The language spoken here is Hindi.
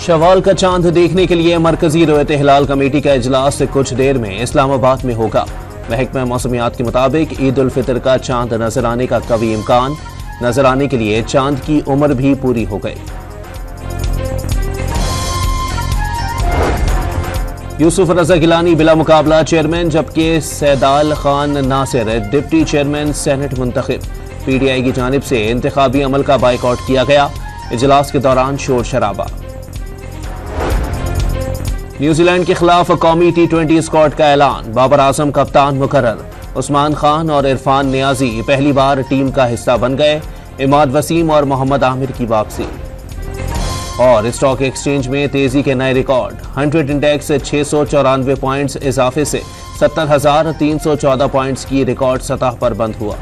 शवाल का चांद देखने के लिए मरकजी रोयत हिलाल कमेटी का इजलास कुछ देर में इस्लामाबाद में होगा। महकमा मौसमियात के मुताबिक ईद उल फितर का चांद नजर आने का कवी इम्कान। नजर आने के लिए चांद की उम्र भी पूरी हो गई। यूसुफ रजा गिलानी बिला मुकाबला चेयरमैन, जबकि Saidal Khan Nasir deputy chairman senate मुंतखब। PTI की जानिब से इंतखाबी अमल का बाइकआउट किया गया। इजलास के दौरान शोर शराबा। न्यूजीलैंड के खिलाफ कौमी T20 स्क्वाड का ऐलान। बाबर आजम कप्तान मुकर्रर। उस्मान खान और इरफान नियाजी पहली बार टीम का हिस्सा बन गए। इमाद वसीम और मोहम्मद आमिर की वापसी। और स्टॉक एक्सचेंज में तेजी के नए रिकॉर्ड। 100 इंडेक्स 694 पॉइंट्स इजाफे से 70,314 पॉइंट्स की रिकॉर्ड सतह पर बंद हुआ।